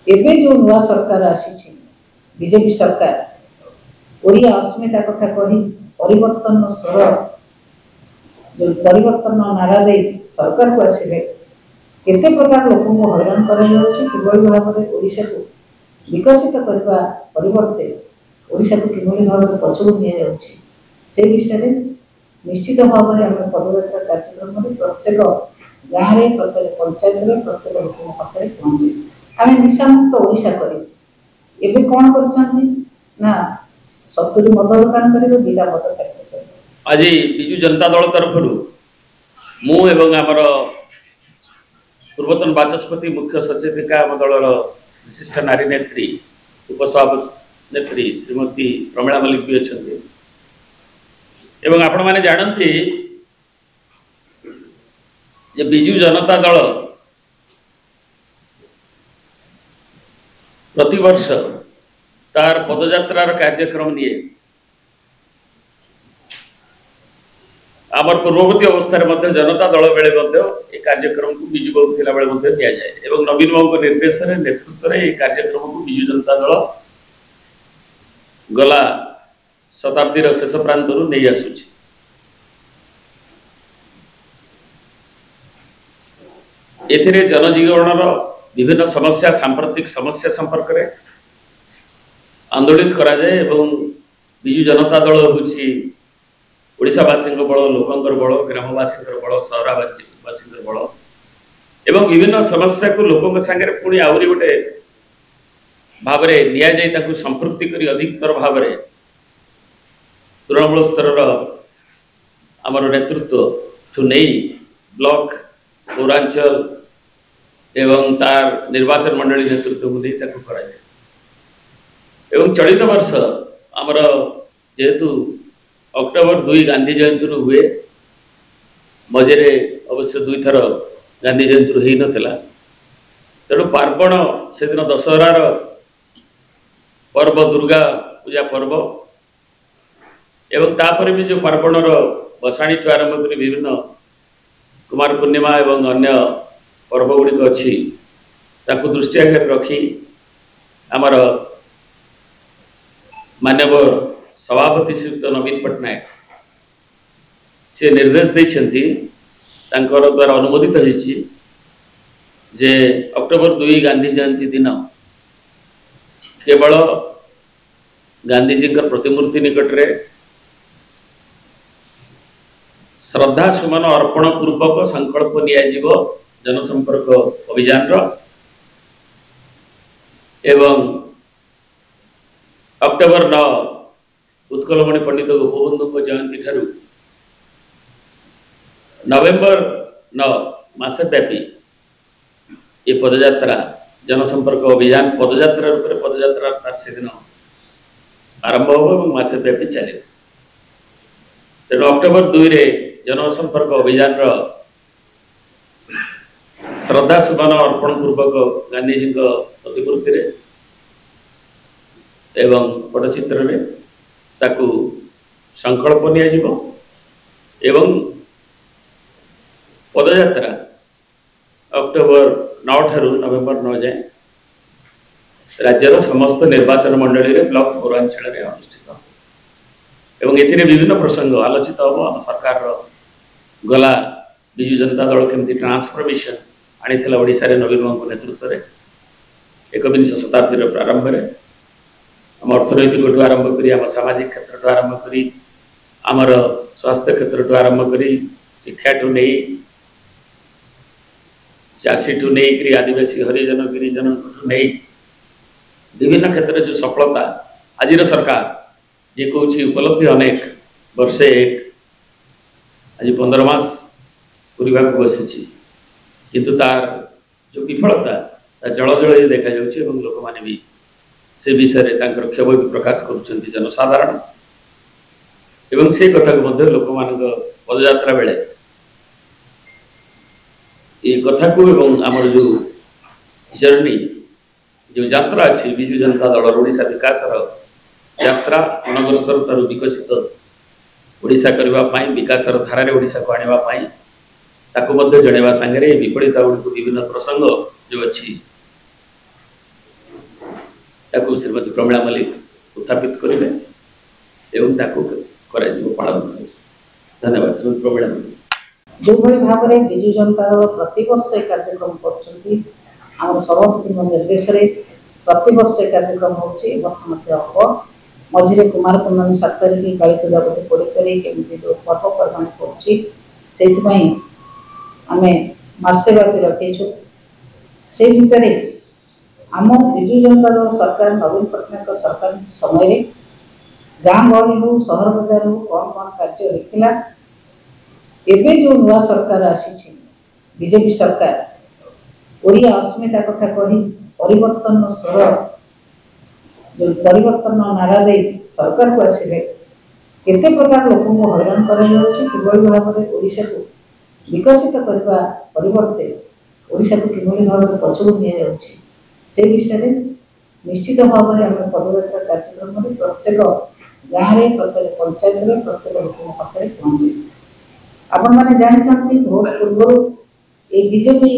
एबे जो नुआ सरकार आसी बीजेपी सरकार ओडिया अस्मिता कथा कही परिवर्तन स्वर जो परिवर्तन नारा दे सरकार को आसिले केते प्रकार लोक को हैरान करा किभली भाव में ओडिशा को विकसित करने परिवर्ते ओडिशा को किभली भाव में पछुआ नि जाउछि से विषय में निश्चित भाव में आम पदयात्रा कार्यक्रम में प्रत्येक गाँव में प्रत्येक पंचायत में प्रत्येक लोक पाखे पहुँचे आम निशामुक्त ओडिशा करें एबे कौन करछन्ती ना 70 मद दुकान करेंगे 2टा मद फैक्ट्री आज बिजु जनता दल तरफ मु एवं आमर पूर्वतन बाचस्पति मुख्य सचेतिका आम दलर विशिष्ट नारी नेत्री उपसभापति नेत्री श्रीमती प्रमीला मल्लिक भी अच्छा एवं आपण माने जानती जे बिजु जनता दल प्रतिवर्ष तार पदयात्रार कार्यक्रम निये आमर पूर्ववर्ती अवस्था जनता दल बेले ये कार्यक्रम को बिजु बाबू थिला बेले दि जाए एवं नवीन बाबू निर्देश नेतृत्व में कार्यक्रम को बिजु जनता दल गला शताब्दीर शेष प्रांत नहीं आसुची एथिरे जनजीवनर विभिन्न समस्या सांप्रतिक समस्या संपर्क में आंदोलित करा जाए एवं बिजु जनता दल होची ओडिशावासी बल लोकंर बल ग्रामवासी बल सहरावासी बल एवं विभिन्न समस्या को लोकों सांगे पुणी आहरी गोटे भाव में नि जाए संपृक्ति करी अधिकतर भाव में तृणमूल स्तर आमर नेतृत्व ठू नहीं ब्लॉक पौरांचल एवं तार निर्वाचन मंडली नेतृत्व को नहीं करा जाए एवं चलित वर्ष आमर जेहेतु अक्टोबर 2 गांधी जयंती हुए मझे अवश्य 2 थर गांधी जयंती हो नाला तेणु पार्वण से दिन दशहरार पर्व दुर्गा पूजा पर्व एवं तापर भी जो पार्वणर बसाणी आरंभ कर विभिन्न कुमार पूर्णिमा एवं अन्य पर्व गुड़िक अच्छी दृष्टि आगे रखी आमर मानव सभापति श्रीयुक्त नवीन पट्टनायक से निर्देश देइछन्ति तांकर द्वारा अनुमोदित होइछि जे अक्टोबर 2 गांधी जयंती दिन केवल गांधीजी प्रतिमूर्ति निकट रे श्रद्धा सुमन अर्पण पूर्वक संकल्प नियाजिव जनसंपर्क अभियान एवं अक्टोबर 9 उत्कलमणि पंडित गोपबंधु जयंती ठारू नवेम्बर 9 मासव्यापी ये पदयात्रा जनसंपर्क अभियान पदयात्रा रूप में पदयात्रा से दिन आरंभ हो मासव्यापी चलो तेणु अक्टोबर 2 रे जनसंपर्क अभियान श्रद्धा सुमन अर्पण पूर्वक गांधीजी प्रतिमूर्ति रे एवं पटचित्र में ताकू संकल्प नियाजिवो एवं पदयात्रा अक्टोबर 9 ठारू नवेम्बर 9 जाए राज्यर समस्त निर्वाचन मंडली रे ब्लॉक पौरांचल में अनुष्ठित एवं एथिरे विभिन्न प्रसंग आलोचित हम आम सरकार गला बिजु जनता दल केमती ट्रांसफॉर्मेशन आनीला ओडिशा रे नवीन बाबू नेतृत्व में 21 शताब्दी प्रारंभ में आम अर्थनैतिक आरंभ करी आम सामाजिक क्षेत्र आरंभ करी आमर स्वास्थ्य क्षेत्र आरंभ करी शिक्षा ठू नहीं चाषी ठू नहीं करी आदिवासी हरिजन गिरिजन ठू नहीं विभिन्न क्षेत्र जो सफलता आज सरकार ये कौन उपलब्धि अनेक वर्षे आज 15 मास पूरा बसी किंतु तार जो विफलता जल जल देखा जाऊँगी लोक मैंने भी से विषय क्षोभ भी प्रकाश कर जनसाधारण एवं से कथा को लोक मान पदयात्रा बेले ये कथा को एवं आमर जो जर्नी जो यात्रा अच्छी बिजु जनता दल ओडिशा विकास यात्रा अनग्रसर तार विकसित ओडिशा करने विकास धारा ओडिशा को आने ताकू जनवा सांगे विपरीता गुड़ी विभिन्न प्रसंग जो अच्छी ताको श्रीमती प्रमीला मल्लिक उत्थापित करेंगे एवं ताको पालन कर। धन्यवाद श्रीमती प्रमीला मल्लिक। जो भाई भाव में विजु जनता दल प्रतिवर्ष कार्यक्रम कर सभापति निर्देश में प्रतिवर्ष कार्यक्रम हो मझे कुमार पूर्णमी 7 तारिख काली पूजा बोधे 20 तारिख एमती जो पर्वपर्वाणी करें आम मसे व्यापी रखीचु से भितर आम विजु जनता दल सरकार नवीन पट्टनायक सरकार समय गाँ गहली हो सहर बजार हो कौन कौन कार्य लिखला एबे जो नुआ सरकार आसी बीजेपी सरकार ओडिया अस्मिता कथा कही परिवर्तन स्वर जो परिवर्तन नारा दे सरकार को आसिले केते प्रकार लोक को हैरान किभली भाव में ओडिशा को विकसित करने परिवर्ते ओडिशा को किभली भाव में पछुआ नि जाउछि से विषय में निश्चित भाव में आम पदयात्रा कार्यक्रम में प्रत्येक गाँव में प्रत्येक पंचायत में प्रत्येक लोक पाखे पहुँचे आपण मैंने जानते भोट पूर्व ये बीजेपी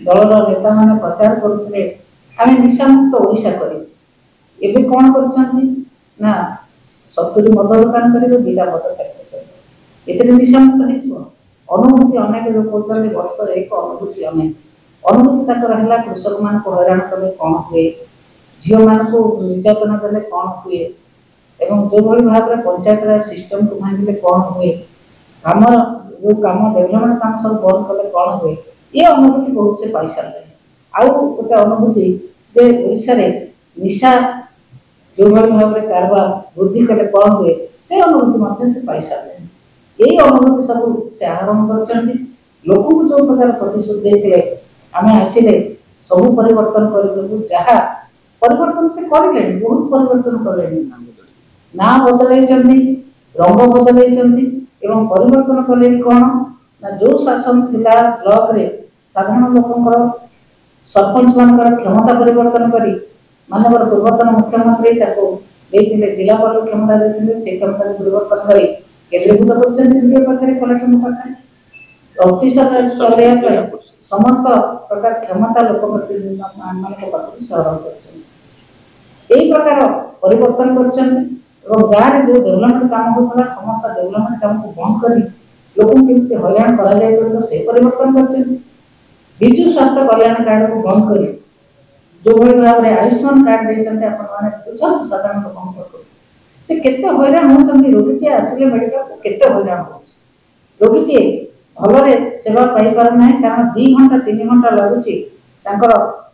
दलर नेता मैंने प्रचार करुले आम निशामुक्त ओडिशा करें एवं कौन कर 70 मद दुकान कर 2टा मद फैक्ट्री कर निशामुक्त हो अनुभूति अनेक जो कहते वर्ष एक अनुभूति अनुभूति है कृषक मान को हैरान कले कौन हुए झील मान को निर्यातना देने कौन हुए एवं जो भाई भाव में पंचायत राज सिस्टम को भांगे कौन हुए आमर जो कम डेवलपमेंट काम सब बंद कले कौन हुए ये अनुभूति बहुत से पाई सारे आउ गोटे अनुभूति जे ओडिशा रे निशा जो भाई भाव में कारबार वृद्धि कले कौन हुए से अनुभूति से पाई सारे यही अनुभूति सब से आहरण कर लोक को जो प्रकार प्रतिश्रुति देते आम आसिले सब परिवर्तन कर जहाँ परिवर्तन से करे बहुत परिवर्तन कले ना बदल रंग बदल एवं परिवर्तन कले कौन ना जो शासन थिला ब्लॉक रे साधारण लोकंकर सरपंच मानकर क्षमता परिवर्तन करी मानवर पूर्वतन मुख्यमंत्री देते जिलापाल क्षमता देते से क्षमता परिवर्तन करी केंद्रीभूत कर कलेक्टर पाखे ऑफिसर चलैया समस्त प्रकार क्षमता लोक प्रतिनिधि सहरण कर प्रकार परिवर्तन कर गाँव में जो डेवलपमेंट काम होता समस्त डेवलपमेंट काम को बंद कर लोक केमती हैरान कर से परिवर्तन कर विजु स्वास्थ्य कल्याण कार्ड को बंद कर जो भाई भाव में आयुष्मान कार्ड देते बुझात साधारण लोक केते हैरान होती रोगी आसिले मेडिकल को केते हैरान हो रोगी भलरे सेवा पाई पार ना कारण 2 घंटा 3 घंटा लगुच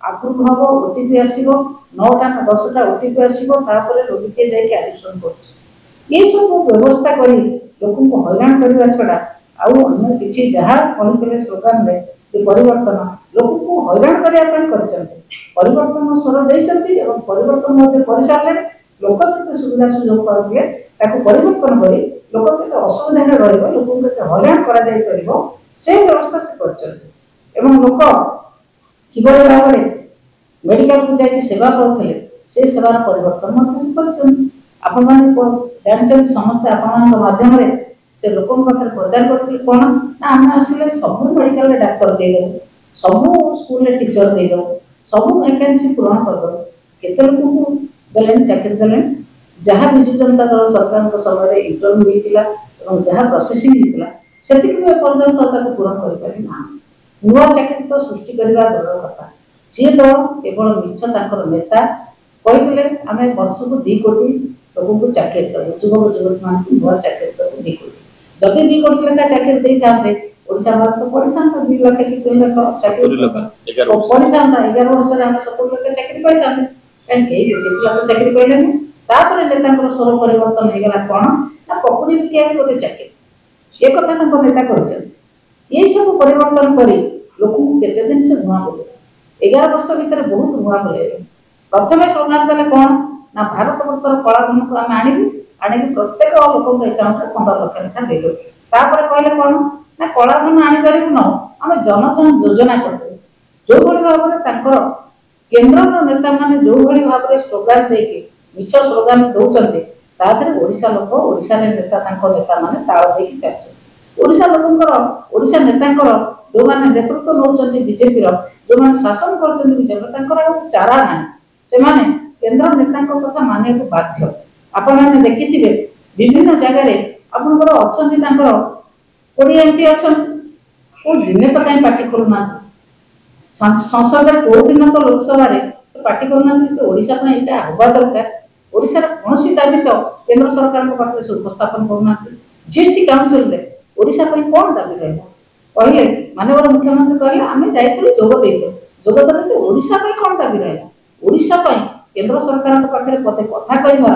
आप्रूव हम ओटीपी आसो 9टा 10टा ओटीपी आसो रोगी जाकि एडमिशन कर सब व्यवस्था कर लोक को हैरान करने छड़ा आउ अन्य किसी जहाँ कहते स्लोगान में परिवर्तन लोक को हैरान करने परिवर्तन स्वर देते परिवर्तन कर सारे लोक जिते सुविधा सुजोग पाते परिवर्तन कर लोक के असुविधा लोक हैरान कर से व्यवस्था से कर लोक किभली भाव में मेडिकल को जाकि सेवा पाते से सेवार परिवर्तन कर समस्ते आपण माध्यम से लोक पाखे प्रचार करते कौन ना आम आसिले सब मेडिकल डाक्तर देदेव सब स्कूल टीचर देदेव सब वैकेंसी पूरण करदेव केते लोक को देले चाकरी देले जहाँ विजु जनता दल सरकार समय इंटरव्यू होता जहाँ प्रोसेसिंग होता से पर्यटन पूरण कर नुआ चाकरी तो सृष्टि करने दूर कथा सी दल केवल मिछ नेता कहते आम वर्ष को 2 कोटी लोक को चाकरी देव युवक युवती मान नुआ चाकरी देव 2 कोटी जदि 2 कोटी लेखा चाकरी दे था ओडिशा भारत तो पढ़ी था 2 लाख कि 3 लाख चाकरी पढ़ी था 11 वर्ष 70 लाख चाकरी पाई था कहीं चाकरी पाइले नेता स्वर परिवर्तन हो गला कौन ना पकुड़ी बिकिया गोटे चाकरी ये कथा नेता कर सब परिवर्तन कर लोक को केते दिन से धुआं बोले 11 वर्ष भितर बहुत धुआं बोले प्रथम स्लोगान देले कौन ना भारत वर्षर कलाधन को आम आने प्रत्येक लोक अकाउंट में 15 लाख लेखा देदेव कहले कौन ना कलाधन आनीपर न आम जनधन योजना करदे जो भाई भाव में केन्द्र नेता मैंने जो भाई भाव में स्लोगान देके मिछ स्लोगान दौरान तादे ओडिशा लोक ओडिशा नेता नेता मैंने ताल देकी चलते ओडिशा लोकंर ओडिशा नेतांकर जो मैंने नेतृत्व नौ बीजेपी जो मैंने शासन कर बीजेपी चारा ना से केंद्र नेता कथा मानिया बाध्य। आपण देखिथिबे विभिन्न जगह आपनकर अछंती तांकर 20 एमपी अछंती ओ दिने तो कहीं पार्टी खोलना संसद रे को दिन तो लोकसभा रे से पार्टी करना जे ओडिसा पे एटा होबा दरकार। ओडिसा रे कोनोसी दाबी तो केंद्र सरकार को पाखरे उपस्थापन करना जीएसटी काउंसिल रे ओडिसा पे कोन दाबी रहला पहिले माननीय मुख्यमंत्री कहले आमे जाइतु जोग देइते जोग देते ओडिसा पे कोन दाबी रहला ओडिसा पे केंद्र सरकार को पाखरे पते कथा कहबा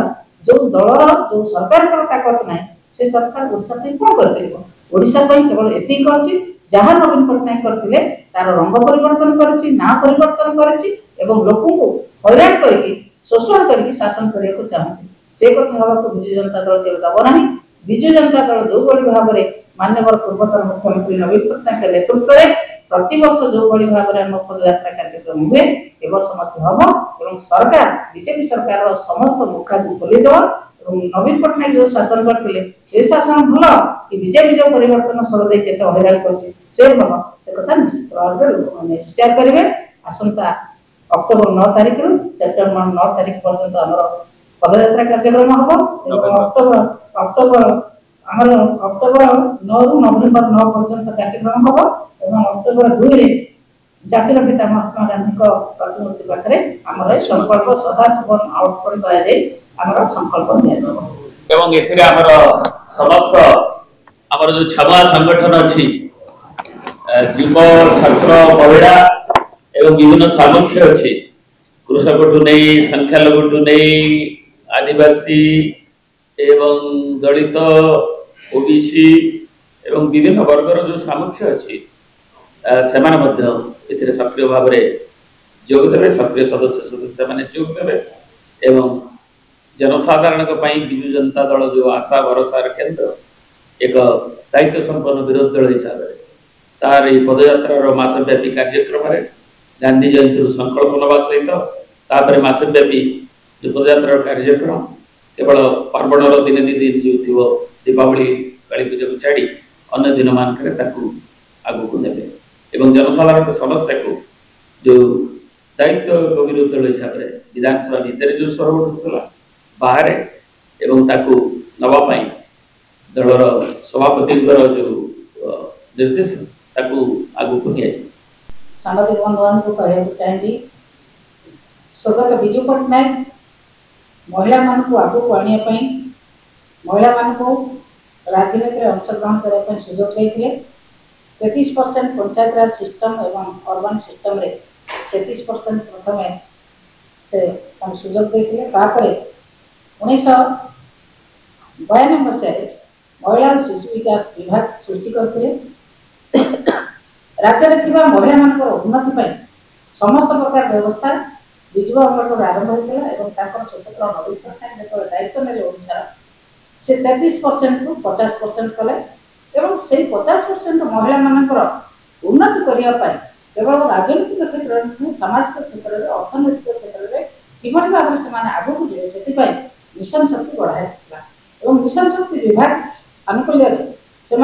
जो दलर जो सरकार को ताकत नाही से सरकार ओडिसा पे कोन करथिबो ओडिसा पे केवल एति कहछि जहां नवीन पटनायक करथिले तार रंग परिवर्तन करछि ना परिवर्तन करछि एवं लोकन को हैरान करके शोषण करके शासन करिया को चाहछि से कथा हवा को बिजु जनता दल के दब नाही। बिजु जनता दल जो बड़ी भाव रे माननीय पूर्वतन मुख्यमंत्री नवीन पटनायक के नेतृत्व रे प्रति वर्ष जो बड़ी भाव रे हम पदयात्रा कार्यक्रम हुए ए वर्ष मध्य हबो एवं सरकार बीजेपी सरकार रो समस्त मुखा को खोली देबो एवं नवीन पटनायक जो शासन करथिले से शासन भलो कि बीजेपी जो परिवर्तन स्वर दे केते हैरान करछि से भलो से कथा निश्चित भाव रे लोक माने विचार करिवे। आसंता अक्टोबर 9 तारिख रु सेप्टेम्बर 9 तारिख पर्यंत हमर पदयात्रा कार्यक्रम हबो एवं अक्टोबर 9 रु नवेम्बर 9 पर्यंत कार्यक्रम हबो एवं अक्टोबर 2 रे जातिर पिता महात्मा गांधी को प्रतिमूर्ति पाखरे हमर संकल्प सदा सवन आउटपुट करा जाय हमर संकल्प निया जबो एवं एथिरे हमर समस्त हमर जो छावा संगठन अछि युव छात्र महिला एवं विभिन्न सामुख्य अछि कृषकटु नहीं संख्या लगटु नहीं आदिवासी एवं दलित ओबीसी एवं विभिन्न वर्गर जो सामुख्य अछि सेमान मध्य एथिरे सक्रिय भाव रे जोग देबे सक्रिय सदस्य माने जोग देबे एवं जनसाधारण को पई बिजु जनता दल जो आशा भरोसा केंद्र एक दायित्व संपन्न विरोधी दल हिसाब रे तार ई पदयात्रा रो मासव्यापी कार्यक्रम रे गांधी जयंती संकल्प नवा सहित तापर मासव्यापी जो पदयात्रा कार्यक्रम केवल पार्वण दिन दिन जो थी दीपावली काली पूजा को छाड़ी अन्य दिन मान करे ताकू आगु को नेबे एवं जनसाधारण समस्या को जो दायित्व विरोधी दल हिसाब रे विधानसभा भीतर जो स्वर उठुला बाहर एवं ताकू नवा पाई दलर सभापति जो निर्देश ताकू आगु को निया सांबादिक बंधुवान को कहया चाहिए स्वर्गत बिजु पटनायक महिला मान को आगु को आनिया पई महिला मान को राजनीति रे अंशग्रहण करने पर सुযোগ देथिले 33% पंचायत राज सिस्टम एवं अर्बन सिस्टम रे 33% प्रथमे से हम सुযোগ देथिले तापरे 1992 मसीह महिला और शिशु विकास विभाग सृष्टि करथिले राज्य में महिला मान उन्नति पर समस्त प्रकार व्यवस्था विजु अमलर आरंभ होता है स्वतंत्र नवीन पटनायक जो दायित्व ने ओडिशा से 33% को 50% कले एवं से 50% महिला मानकर उन्नति करने केवल राजनीतिक क्षेत्र में सामाजिक क्षेत्र में अर्थनैतिक क्षेत्र में किभली भाव से आगे को जाए से मिशन शक्ति बढ़ाई मिशन शक्ति विभाग आनुकूल्य से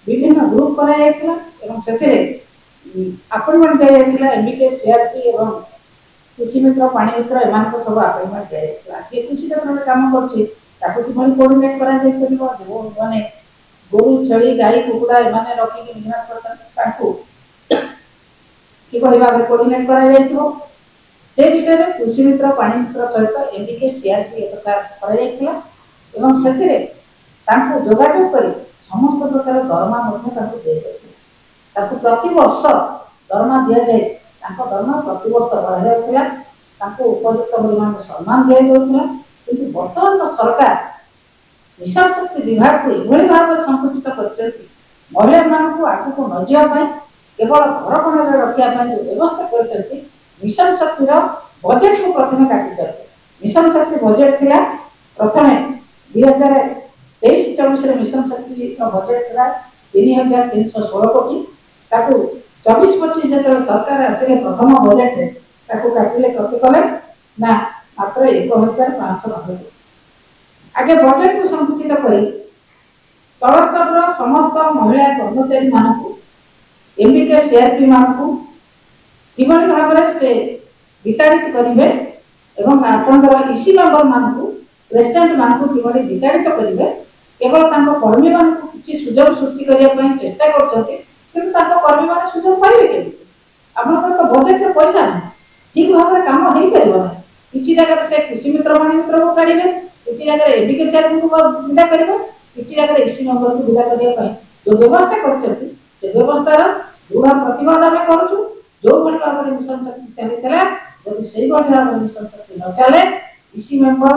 विभिन्न ग्रुप कराई अपॉइंटमेंट दिया एमबीके सीआरपी एवं कृषि मित्र पानी मित्र एम सब अपॉइंटमेंट दिया जे कृषि क्षेत्र में काम कर कोऑर्डिनेट करा जो माने गोरु छेली गाई कुकुड़ा एमाने रखिक बिजनेस करछन किभली भाव कोऑर्डिनेट करा जायतिबो से विषय रे कृषि मित्र पानी मित्र सहित एमबीके सीआरपी एकता करा जायतिला एवं सेथिरे तांको जोगाजोग करी समस्त प्रकार दरमा मध्ये तांको दे तांको प्रति वर्ष दरमा दिया जाय तांको दरमा प्रति वर्ष बढ़ा जायतिला तांको उपयुक्त परिमाण सम्मान दिया जायतिला किंतु वर्तमान सरकार मिशन शक्ति विभाग को एभली भाव में संकुचित करछथि महिला मान को आगु को न जिया पाए केवल घर कोण रखिया पाए जो व्यवस्था करछथि मिशन शक्ति रो बजेट को प्रथमे काटि छथि मिशन शक्ति बजेट थिला प्रथमे 2023-24 रे मिशन शक्ति रो बजेट थिला 3316 कोटी ताकू 24-25 जेतरे सरकार आसिले प्रथम बजेट रे ताकू काटिले कति कले ना मात्र 1590 आगे बजेट को संकुचित करी तलस्तर समस्त महिला कर्मचारी मानकू एमबीके सीआरपी मानकू किभली भाव से विताड़ित करिवे एवं आपंकर इसी मेंबर मानकु प्रेसिडेंट मानकु किबड़ी विताड़ित करिवे केवल तांको कर्मी मानकु किछि सुजोग सृष्टि करिया पई चेष्टा करछथि किंतु तांको कर्मी माने सुजोग पाइबे केमि आपनकर तो बजेट रे पैसा नै ठीक भाबरे काम हेइ परिबो नै किछि जगह से कृषि मित्र माने मित्र को काढिबे किछि जगह एजुकेशन को विदा करिबे किछि जगह इसी मेंबर को विदा करिया पई जो व्यवस्था करछथि से व्यवस्था दृढ़ प्रतिवाद आमे करूछु जो बड़ी भाबरे मिशन शक्ति चलितला जदि सेही बड़ी भाबरे मिशन शक्ति न चले इसी मेंबर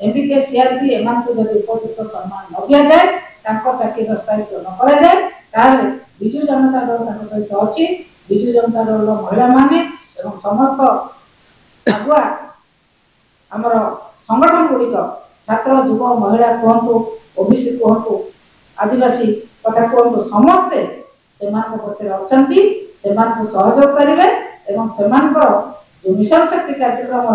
एमपीके सीआरपी एमान को जदि उपयुक्त सम्मान न दिया जाए तांको चाकरी स्थायित्व न करा जाए ताले बिजु जनता दल तांको सहित अछि बिजु जनता दल महिला माने एवं समस्त आगुआ हमर संगठन गुडी छात्र युव महिला कहंतु ओबीसी कहंतु आदिवासी कथा कहंतु समस्त सेमान को पछरे अछंती सेमान को सहयोग करिवे एवं सेमान को जो मिशन शक्ति कार्यक्रम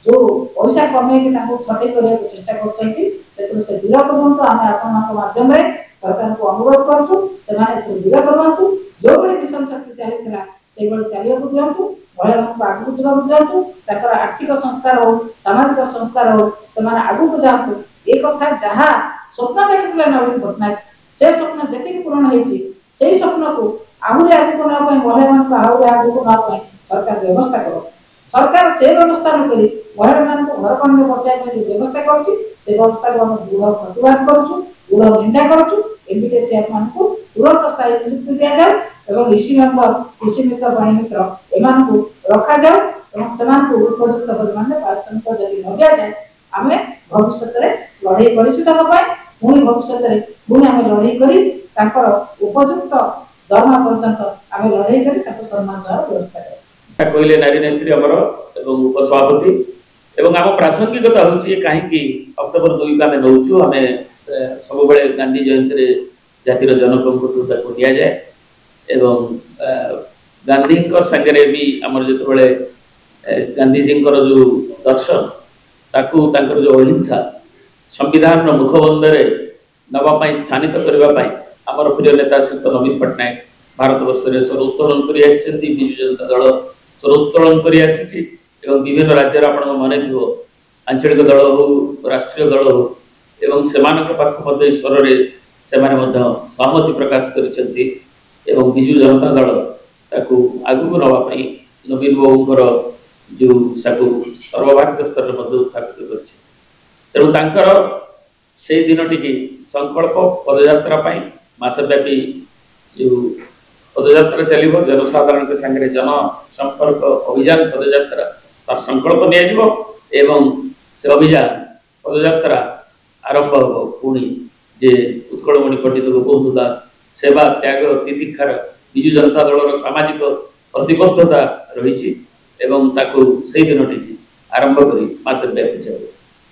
जो पैसा कमे के ताको छटे करिया को चेष्टा करछंती सेतु से विरोध करंतु आमे आपनक माध्यम रे सरकार को अनुरोध करछु से माने तो विरोध करंतु जो बड़ी मिशन शक्ति चलितला से बड़ी चालिया को दियंतु महिला को आगु जीवा को दियंतु ताकर आर्थिक संस्कार हो सामाजिक संस्कार हो से माने आगु को जांतु ए कथा जहा स्वप्न देखितले नवीन पटनायक से स्वप्न जति पूर्ण हेछि सेही स्वप्न को आहुरे आगु को ना पय महिला को आहुरे आगु को ना पय सरकार व्यवस्था करो सरकार से व्यवस्था न करी महिला मान को घर पर में बसाय में जो व्यवस्था करछि से व्यवस्था को हम दृढ़ प्रतिवाद करछु दृढ़ निंदा करछु एमपीके सीआर मान को तुरंत स्थायी नियुक्ति दिया जाए एवं इसी मेंबर कृषि मित्र बाणी मित्र एमान को रखा जाए एवं समान को उपयुक्त परिमाण में पारिश्रमिक जदि न दिया जाए आमे भविष्य रे लड़ाई करिछु ताको पाए पुनी भविष्य रे पुनी आमे लड़ाई करी ताकर उपयुक्त दरमा पर्यंत आमे लड़ाई करी ताको सम्मान द्वारा व्यवस्था करी कहले नारी नेत्री अमर एवं उपसभापति एवं आम प्रासंगिकता होची काहे कि अक्टोबर 2 का में नउछु हमें सब बेले गांधी जयंती रे जातिर जनकंकु ताको दिया जाए एवं गांधी कर संगे भी हमर जत बेले गांधी जी कर जो दर्शन ताकू ताकर जो अहिंसा संविधान रो मुखबंध रे नवा पई स्थानित करबा पई हमर प्रिय नेता श्री नवीन पटनायक भारत वर्ष रे सर्वोत्तोलन करी आछिसेंती बिजु जनता दल सर्वोत्तोलन करी आसीछि एवं विभिन्न राज्य आपण माने थियो आंचलिक दल हो राष्ट्रीय दल हो एवं सेमानक पाख मध्ये स्वर रे सेमाने मध्ये सहमति प्रकाश करिसेंती एवं बिजु जनता दल ताकू आगु को नवा पई नवीन बाबूकर जो साकू सर्वभारतीय स्तर रे मध्ये उत्थापित करछि तेणु तांकर से दिन टिकी संकल्प पदयात्रा पई मासव्यापी जो पदयात्रा चलिबो जनसाधारण के संगे जन संपर्क अभियान पदयात्रा तार संकल्प निया जिवो एवं से अभियान पदयात्रा आरंभ हो पुणी जे उत्कलमणि पंडित गोपबंधु दास सेवा त्याग तितिक्षार बिजु जनता दल सामाजिक प्रतिबद्धता रही एवं ताकू से दिन टी आरंभ करी मासव्यापी चलिबो।